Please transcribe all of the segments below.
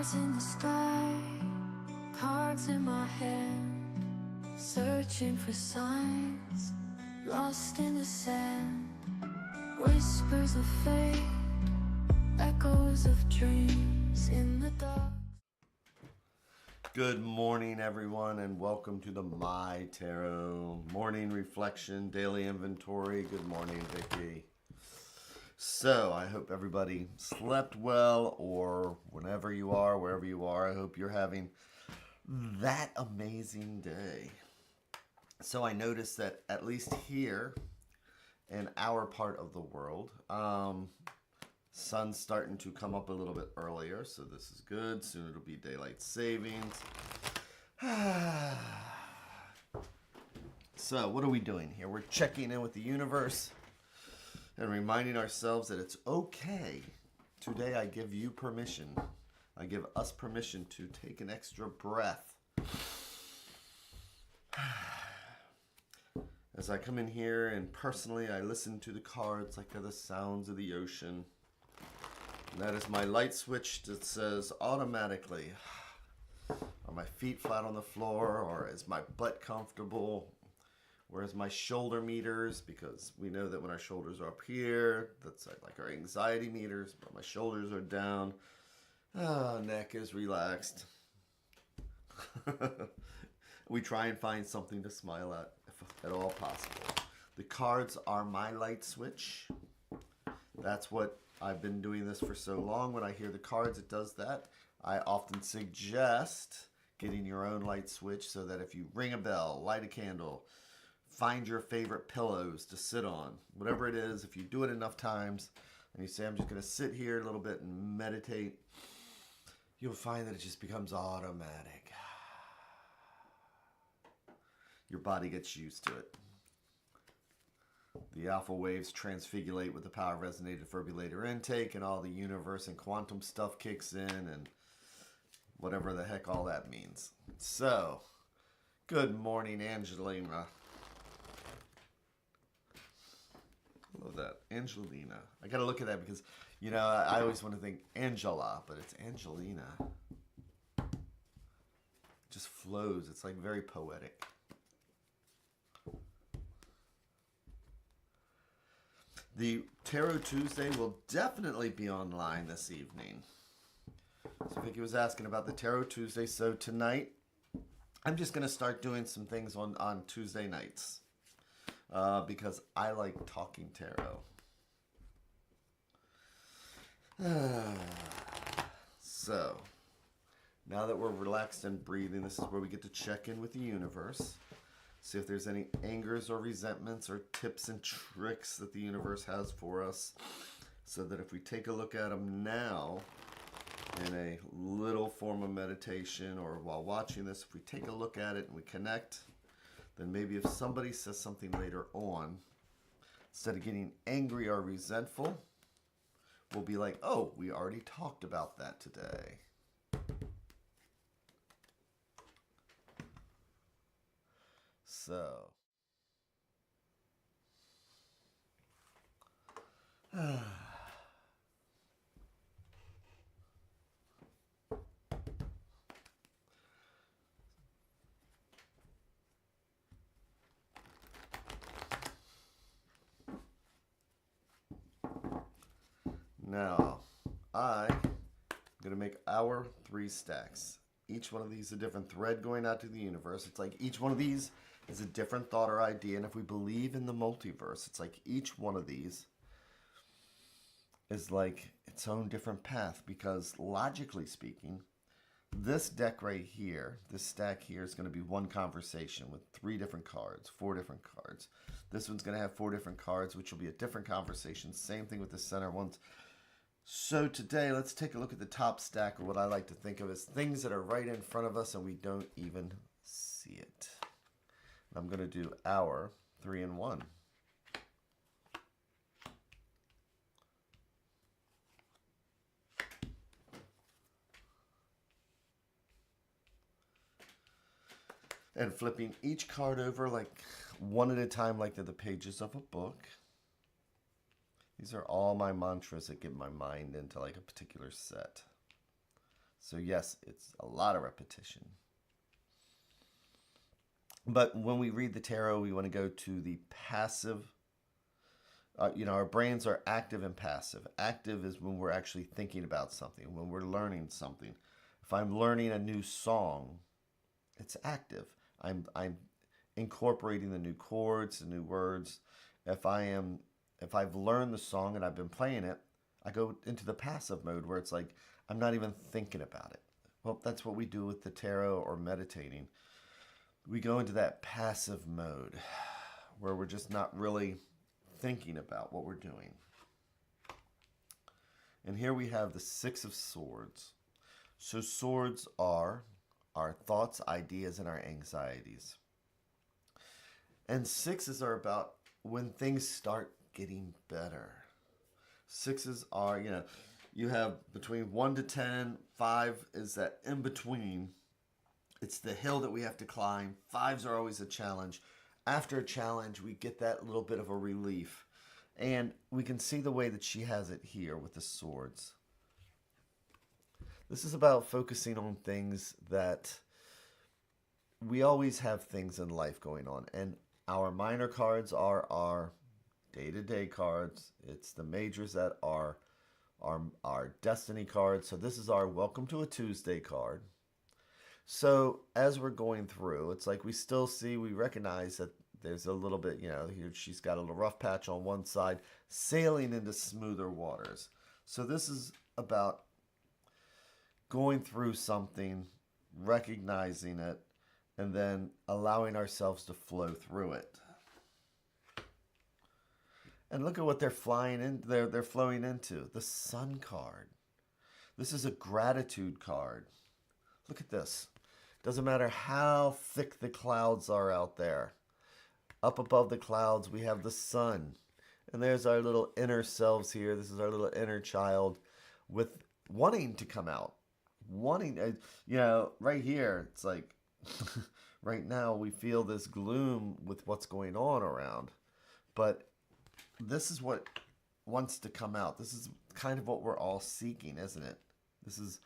Stars in the sky, cards in my hand, searching for signs, lost in the sand. Whispers of fate, echoes of dreams in the dark. Good morning, everyone, and welcome to the MyTarot Morning Reflection Daily Inventory. Good morning, Vicky. So, I hope everybody slept well, or whenever you are, wherever you are, I hope you're having that amazing day. So, I noticed that at least here in our part of the world, sun's starting to come up a little bit earlier, so this is good. Soon it'll be daylight savings. So, what are we doing here? We're checking in with the universe and reminding ourselves that it's okay. Today I give you permission. I give us permission to take an extra breath. As I come in here and personally I listen to the cards like they're the sounds of the ocean. And that is my light switch that says automatically, are my feet flat on the floor, or is my butt comfortable? Where's my shoulder meters? Because we know that when our shoulders are up here, that's like our anxiety meters, but my shoulders are down. Neck is relaxed. We try and find something to smile at, if at all possible. The cards are my light switch. That's what I've been doing this for so long. When I hear the cards, it does that. I often suggest getting your own light switch so that if you ring a bell, light a candle, find your favorite pillows to sit on, whatever it is, if you do it enough times and you say, I'm just going to sit here a little bit and meditate, you'll find that it just becomes automatic. Your body gets used to it. The alpha waves transfigurate with the power of resonated defibrillator intake, and all the universe and quantum stuff kicks in, and whatever the heck all that means. So, good morning, Angelina. Love that. Angelina. I gotta look at that because, you know, I always want to think Angela, but it's Angelina. It just flows. It's like very poetic. The Tarot Tuesday will definitely be online this evening. So Vicky was asking about the Tarot Tuesday. So tonight, I'm just going to start doing some things on Tuesday nights. Because I like talking tarot. So, now that we're relaxed and breathing, this is where we get to check in with the universe. See if there's any angers or resentments or tips and tricks that the universe has for us. So that if we take a look at them now in a little form of meditation or while watching this, if we take a look at it and we connect, then maybe if somebody says something later on, instead of getting angry or resentful, we'll be like, oh, we already talked about that today. So, now, I'm going to make our 3 stacks. Each one of these is a different thread going out to the universe. It's like each one of these is a different thought or idea. And if we believe in the multiverse, it's like each one of these is like its own different path. Because logically speaking, this deck right here, this stack here is going to be one conversation with 3 different cards, 4 different cards. This one's going to have 4 different cards, which will be a different conversation. Same thing with the center ones. So today, let's take a look at the top stack, or what I like to think of as things that are right in front of us and we don't even see it. And I'm going to do our 3-in-1. And flipping each card over like one at a time, like they're the pages of a book. These are all my mantras that get my mind into like a particular set. So yes, it's a lot of repetition. But when we read the tarot, we want to go to the passive. Our brains are active and passive. Active is when we're actually thinking about something, when we're learning something. If I'm learning a new song, it's active. I'm incorporating the new chords, the new words. If I've learned the song and I've been playing it, I go into the passive mode where it's like I'm not even thinking about it. Well, that's what we do with the tarot or meditating. We go into that passive mode where we're just not really thinking about what we're doing. And here we have the Six of Swords. So swords are our thoughts, ideas, and our anxieties. And sixes are about when things start getting better. Sixes are, you have between 1 to 10, 5 is that in between. It's the hill that we have to climb. Fives are always a challenge. After a challenge, we get that little bit of a relief. And we can see the way that she has it here with the swords. This is about focusing on things that we always have things in life going on. And our minor cards are our day-to-day cards. It's the majors that are our destiny cards. So this is our Welcome to a Tuesday card. So as we're going through, it's like we recognize that there's a little bit, here she's got a little rough patch on one side, sailing into smoother waters. So this is about going through something, recognizing it, and then allowing ourselves to flow through it. And look at what they're flowing into. The Sun card. This is a gratitude card. Look at this. Doesn't matter how thick the clouds are out there. Up above the clouds, we have the sun. And there's our little inner selves here. This is our little inner child with wanting to come out. Right here, it's like, right now we feel this gloom with what's going on around. But this is what wants to come out. This is kind of what we're all seeking, isn't it? This is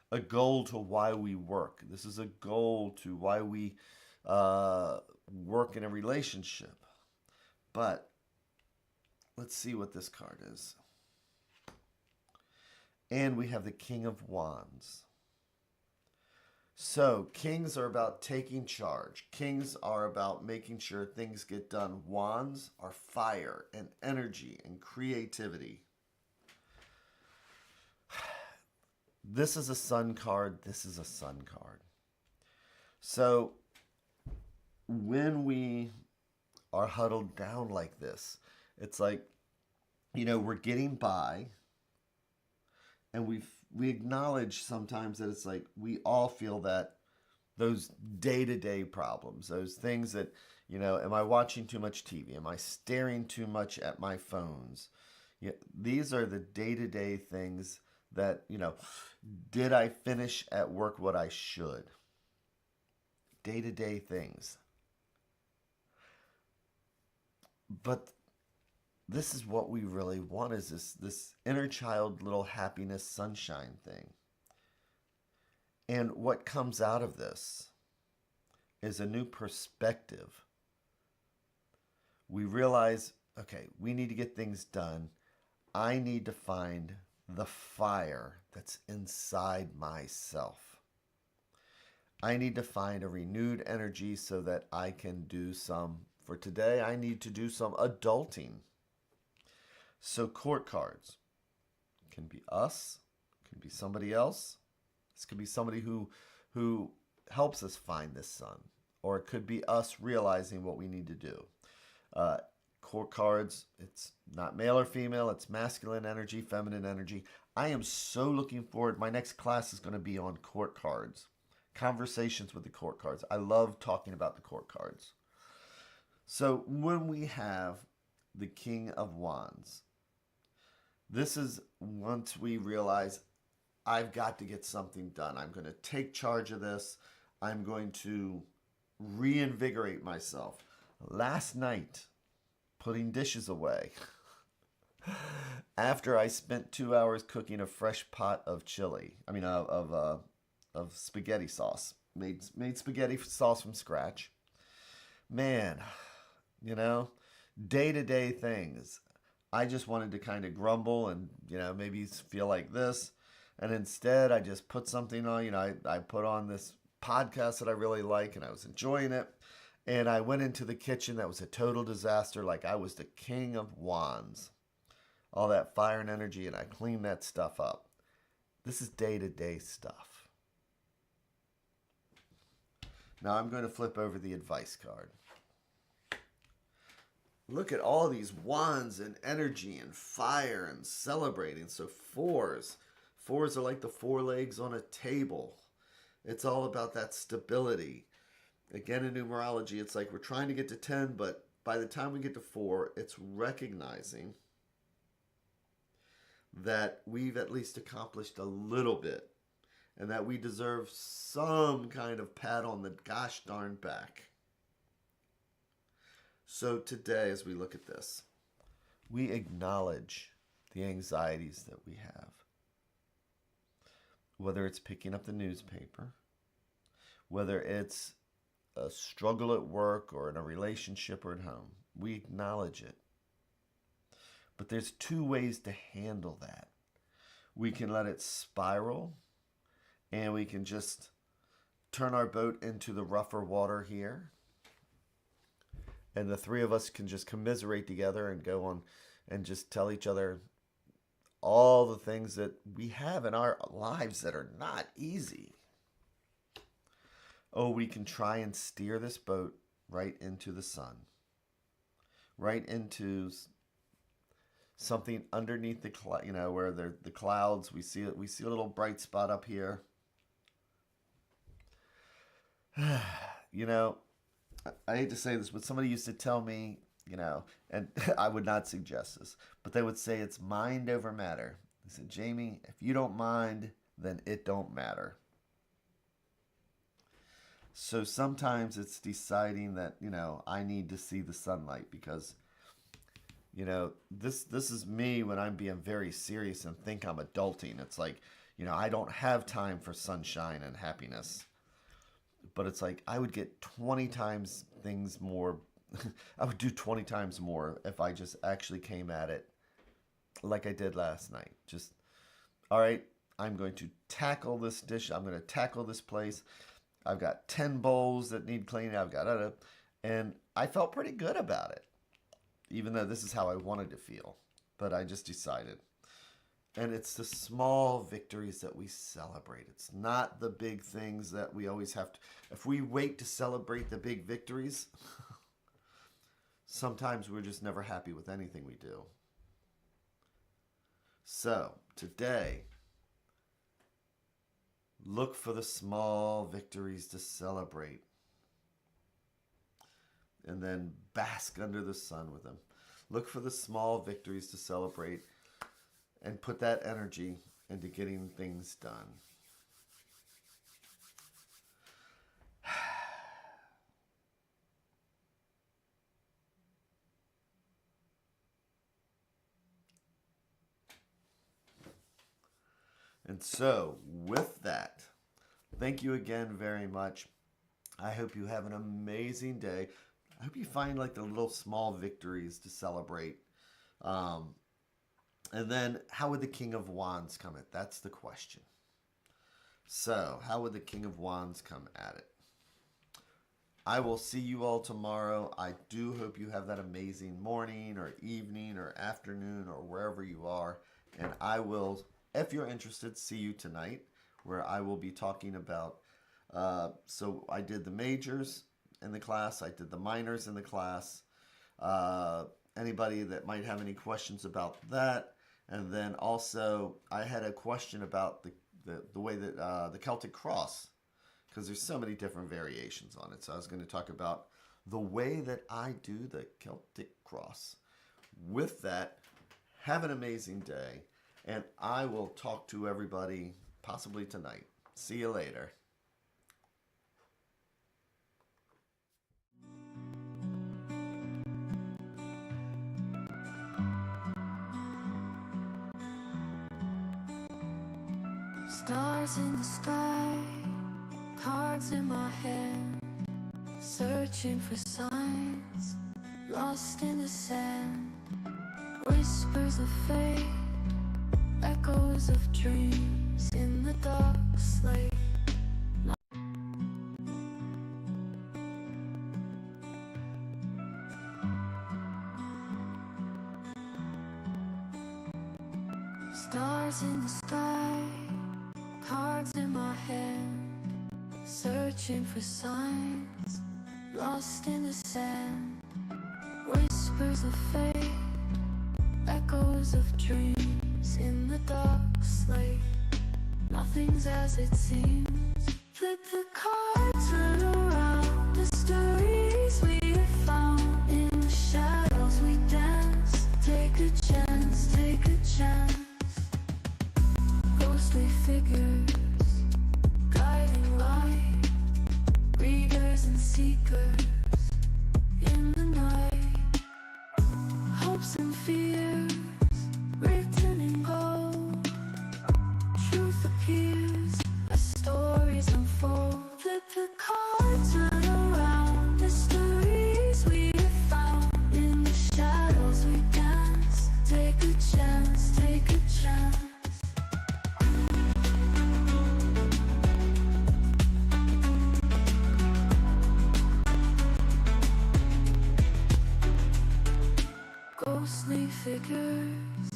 a goal to why we work. This is a goal to why we work in a relationship. But let's see what this card is. And we have the King of Wands. So kings are about taking charge. Kings are about making sure things get done. Wands are fire and energy and creativity. This is a sun card. This is a sun card. So when we are huddled down like this, it's like, we're getting by, and we acknowledge sometimes that it's like we all feel that those day-to-day problems, those things that, am I watching too much TV? Am I staring too much at my phones? These are the day-to-day things that, did I finish at work what I should? Day-to-day things. But this is what we really want, is this inner child little happiness sunshine thing. And what comes out of this is a new perspective. We realize, okay, we need to get things done. I need to find the fire that's inside myself. I need to find a renewed energy so that I can do for today, I need to do some adulting. So court cards can be us, can be somebody else. This could be somebody who helps us find this sun, or it could be us realizing what we need to do. Court cards, it's not male or female, it's masculine energy, feminine energy. I am so looking forward. My next class is going to be on court cards, conversations with the court cards. I love talking about the court cards. So when we have the King of Wands, this is once we realize I've got to get something done. I'm going to take charge of this. I'm going to reinvigorate myself. Last night, putting dishes away. After I spent 2 hours cooking a fresh pot of chili, I mean of spaghetti sauce, made spaghetti sauce from scratch. Man, you know, day to day things. I just wanted to kind of grumble and maybe feel like this, and instead I just put something on. I put on this podcast that I really like, and I was enjoying it. And I went into the kitchen. That was a total disaster. Like I was the king of wands, all that fire and energy, and I cleaned that stuff up. This is day to day stuff. Now I'm going to flip over the advice card. Look at all these wands and energy and fire and celebrating. So fours. Fours are like the four legs on a table. It's all about that stability. Again, in numerology, it's like we're trying to get to 10, but by the time we get to 4, it's recognizing that we've at least accomplished a little bit and that we deserve some kind of pat on the gosh darn back. So today, as we look at this, we acknowledge the anxieties that we have. Whether it's picking up the newspaper, whether it's a struggle at work or in a relationship or at home, we acknowledge it. But there's two ways to handle that. We can let it spiral, and we can just turn our boat into the rougher water here. And the three of us can just commiserate together and go on and just tell each other all the things that we have in our lives that are not easy. Oh, we can try and steer this boat right into the sun, right into something underneath the where the clouds. We see it. We see a little bright spot up here. I hate to say this, but somebody used to tell me, and I would not suggest this, but they would say it's mind over matter. They said, Jamie, if you don't mind, then it don't matter. So sometimes it's deciding that, I need to see the sunlight because, this is me when I'm being very serious and think I'm adulting. It's like, I don't have time for sunshine and happiness. But it's like I would get 20 times things more. I would do 20 times more if I just actually came at it like I did last night. Just, all right, I'm going to tackle this dish. I'm going to tackle this place. I've got 10 bowls that need cleaning. I've got and I felt pretty good about it, even though this is how I wanted to feel. But I just decided. And it's the small victories that we celebrate. It's not the big things that we always have to. If we wait to celebrate the big victories, sometimes we're just never happy with anything we do. So, today, look for the small victories to celebrate. And then bask under the sun with them. Look for the small victories to celebrate. And put that energy into getting things done. And so, with that, thank you again very much. I hope you have an amazing day. I hope you find like the little small victories to celebrate. And then, how would the King of Wands come at? That's the question. So, how would the King of Wands come at it? I will see you all tomorrow. I do hope you have that amazing morning or evening or afternoon or wherever you are. And I will, if you're interested, see you tonight where I will be talking about, so I did the majors in the class. I did the minors in the class. Anybody that might have any questions about that. And then also, I had a question about the way that the Celtic cross, because there's so many different variations on it. So I was going to talk about the way that I do the Celtic cross. With that, have an amazing day, and I will talk to everybody possibly tonight. See you later. Stars in the sky, cards in my hand, searching for signs, lost in the sand. Whispers of fate, echoes of dreams in the dark slate. Stars in the sky, cards in my hand, searching for signs, lost in the sand. Whispers of fate, echoes of dreams in the dark slate. Nothing's as it seems. Flip the cards, turn around. Mysteries we have found. In the shadows we dance. Take a chance, take a chance. Ghostly figures, guiding light. Readers and seekers in the night. Hopes and fears written in gold. Truth appears as stories unfold. Flip the cards, turn around. Mysteries we have found. In the shadows we dance. Take a chance, take a chance. Ghostly figures,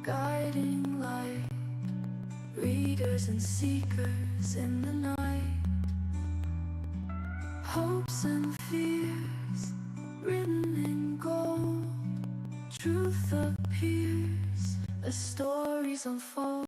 guiding light. Readers and seekers in the night. Hopes and fears written in gold. Truth appears as stories unfold.